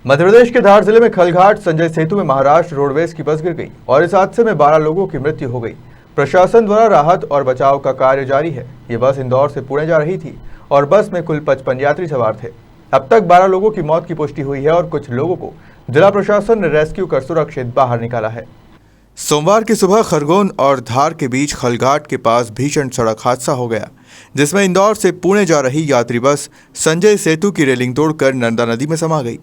मध्य प्रदेश के धार जिले में खलघाट संजय सेतु में महाराष्ट्र रोडवेज की बस गिर गई और इस हादसे में 12 लोगों की मृत्यु हो गई। प्रशासन द्वारा राहत और बचाव का कार्य जारी है। ये बस इंदौर से पुणे जा रही थी और बस में कुल 55 यात्री सवार थे। अब तक 12 लोगों की मौत की पुष्टि हुई है और कुछ लोगों को जिला प्रशासन ने रेस्क्यू कर सुरक्षित बाहर निकाला है। सोमवार की सुबह खरगोन और धार के बीच खलघाट के पास भीषण सड़क हादसा हो गया, जिसमें इंदौर से पुणे जा रही यात्री बस संजय सेतु की रेलिंग तोड़कर नर्मदा नदी में समा गई।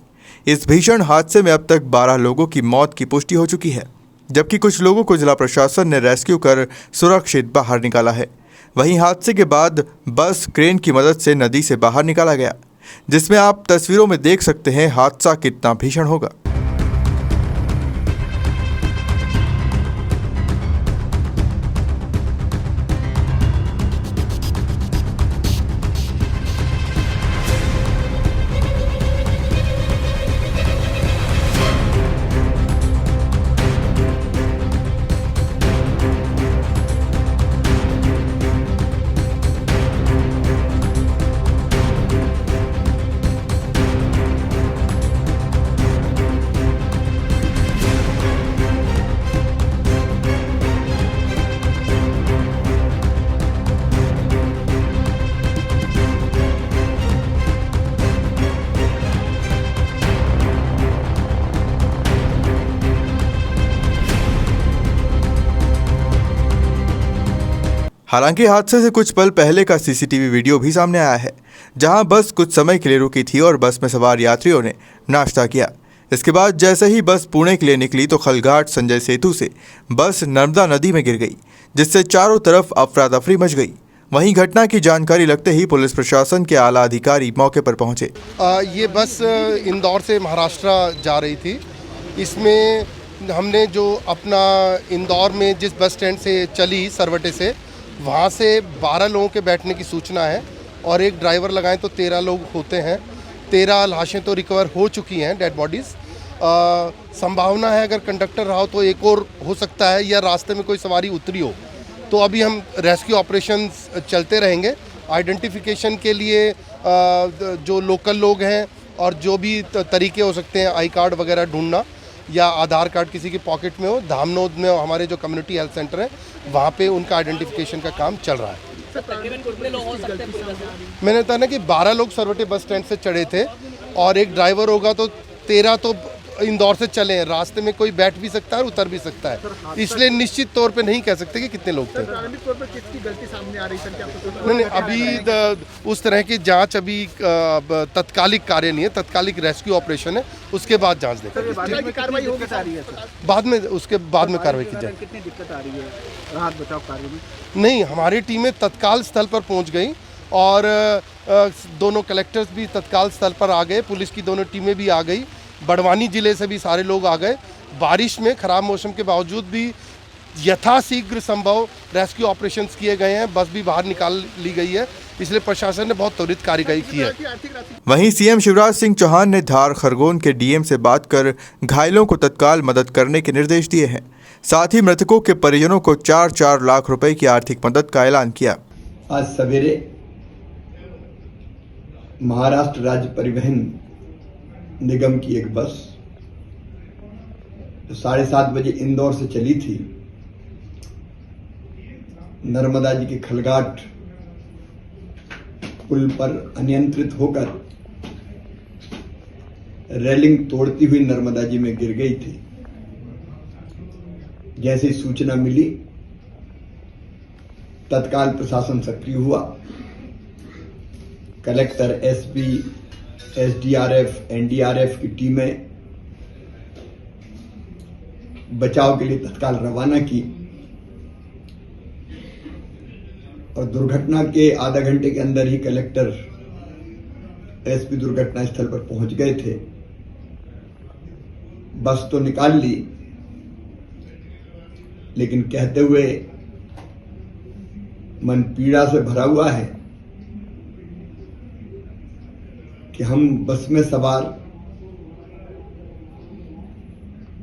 इस भीषण हादसे में अब तक 12 लोगों की मौत की पुष्टि हो चुकी है, जबकि कुछ लोगों को जिला प्रशासन ने रेस्क्यू कर सुरक्षित बाहर निकाला है। वहीं हादसे के बाद बस क्रेन की मदद से नदी से बाहर निकाला गया, जिसमें आप तस्वीरों में देख सकते हैं हादसा कितना भीषण होगा। हालांकि हादसे से कुछ पल पहले का सीसीटीवी वीडियो भी सामने आया है, जहां बस कुछ समय के लिए रुकी थी और बस में सवार यात्रियों ने नाश्ता किया। इसके बाद जैसे ही बस पुणे के लिए निकली तो खलघाट संजय सेतु से बस नर्मदा नदी में गिर गई, जिससे चारों तरफ अफरा तफरी मच गई। वहीं घटना की जानकारी लगते ही पुलिस प्रशासन के आला अधिकारी मौके पर पहुंचे। ये बस इंदौर से महाराष्ट्र जा रही थी। इसमें हमने जो अपना इंदौर में जिस बस स्टैंड से चली सरवटे से, वहाँ से 12 लोगों के बैठने की सूचना है और एक ड्राइवर लगाएं तो 13 लोग होते हैं। 13 लाशें तो रिकवर हो चुकी हैं, डेड बॉडीज़। संभावना है अगर कंडक्टर रहा हो तो एक और हो सकता है, या रास्ते में कोई सवारी उतरी हो। तो अभी हम रेस्क्यू ऑपरेशंस चलते रहेंगे। आइडेंटिफिकेशन के लिए जो लोकल लोग हैं और जो भी तरीके हो सकते हैं, आई कार्ड वगैरह ढूंढना या आधार कार्ड किसी की पॉकेट में हो, धामनोद में हमारे जो कम्युनिटी हेल्थ सेंटर है वहाँ पे उनका आइडेंटिफिकेशन का काम चल रहा है। मैंने बताया ना कि 12 लोग सरवटे बस स्टैंड से चढ़े थे और एक ड्राइवर होगा, तो 13 तो इंदौर से चले हैं। रास्ते में कोई बैठ भी सकता है और उतर भी सकता है, इसलिए निश्चित तौर पे नहीं कह सकते कि कितने लोग थे। प्रारंभिक तौर पर किसकी गलती सामने आ रही है? नहीं, अभी उस तरह की जांच अभी तत्कालिक कार्य नहीं है, तत्कालिक रेस्क्यू ऑपरेशन है, उसके बाद जांच देखेंगे। कार्रवाई होगी सारी बाद में, उसके बाद में कार्रवाई की जाए। कितनी दिक्कत आ रही है राहत बचाव कार्य में? नहीं, हमारी टीमें तत्काल स्थल पर पहुंच गई और दोनों कलेक्टर्स भी तत्काल स्थल पर आ गए, पुलिस की दोनों टीमें भी आ गई, बड़वानी जिले से भी सारे लोग आ गए। बारिश में, खराब मौसम के बावजूद भी यथाशीघ्र संभव रेस्क्यू ऑपरेशंस किए गए हैं। बस भी बाहर निकाल ली गई है, इसलिए प्रशासन ने बहुत त्वरित कार्यवाही की है। वहीं सीएम शिवराज सिंह चौहान ने धार खरगोन के डीएम से बात कर घायलों को तत्काल मदद करने के निर्देश दिए हैं। साथ ही मृतकों के परिजनों को 4-4 लाख रुपए की आर्थिक मदद का ऐलान किया। आज सवेरे महाराष्ट्र राज्य परिवहन निगम की एक बस 7:30 बजे इंदौर से चली थी। नर्मदा जी के खलघाट पुल पर अनियंत्रित होकर रेलिंग तोड़ती हुई नर्मदा जी में गिर गई थी। जैसे सूचना मिली, तत्काल प्रशासन सक्रिय हुआ। कलेक्टर, एसपी, एसडीआरएफ, एनडीआरएफ की टीमें बचाव के लिए तत्काल रवाना की और दुर्घटना के आधा घंटे के अंदर ही कलेक्टर, एसपी दुर्घटना स्थल पर पहुंच गए थे। बस तो निकाल ली, लेकिन कहते हुए मन पीड़ा से भरा हुआ है कि हम बस में सवार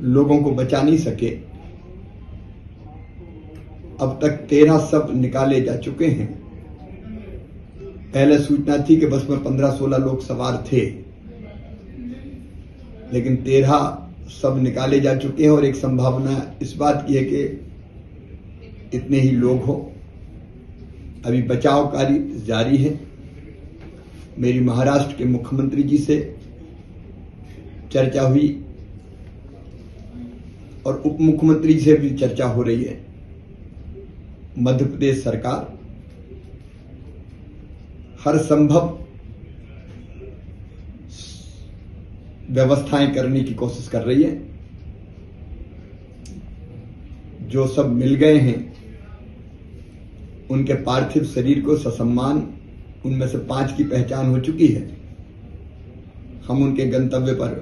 लोगों को बचा नहीं सके। अब तक 13 शव निकाले जा चुके हैं। पहले सूचना थी कि बस में 15-16 लोग सवार थे, लेकिन 13 सब निकाले जा चुके हैं और एक संभावना इस बात की है कि इतने ही लोग हो। अभी बचाव कार्य जारी है। मेरी महाराष्ट्र के मुख्यमंत्री जी से चर्चा हुई और उप मुख्यमंत्री से भी चर्चा हो रही है। मध्य प्रदेश सरकार हर संभव व्यवस्थाएं करने की कोशिश कर रही है। जो सब मिल गए हैं उनके पार्थिव शरीर को ससम्मान, उनमें से 5 की पहचान हो चुकी है, हम उनके गंतव्य पर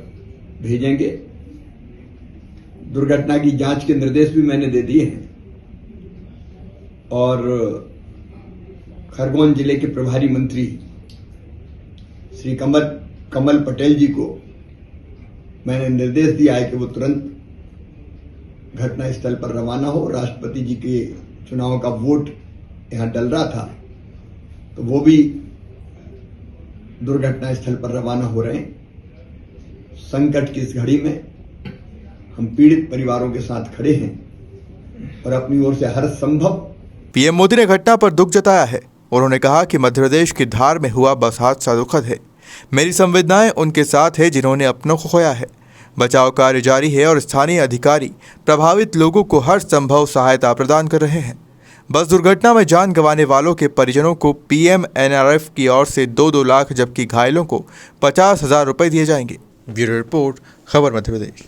भेजेंगे। दुर्घटना की जांच के निर्देश भी मैंने दे दिए हैं और खरगोन जिले के प्रभारी मंत्री श्री कमल पटेल जी को मैंने निर्देश दिया है कि वो तुरंत घटनास्थल पर रवाना हो। राष्ट्रपति जी के चुनाव का वोट यहां डल रहा था तो वो भी दुर्घटना स्थल पर रवाना हो रहे हैं। संकट की इस घड़ी में हम पीड़ित परिवारों के साथ खड़े हैं और अपनी ओर से हर संभव। पीएम मोदी ने घटना पर दुख जताया है। उन्होंने कहा कि मध्य प्रदेश की धार में हुआ बस हादसा दुखद है। मेरी संवेदनाएं उनके साथ है जिन्होंने अपनों को खोया है। बचाव कार्य जारी है और स्थानीय अधिकारी प्रभावित लोगों को हर संभव सहायता प्रदान कर रहे हैं। बस दुर्घटना में जान गंवाने वालों के परिजनों को PMNRF की ओर से 2-2 लाख जबकि घायलों को 50,000 रुपए दिए जाएंगे। ब्यूरो रिपोर्ट, खबर मध्य प्रदेश।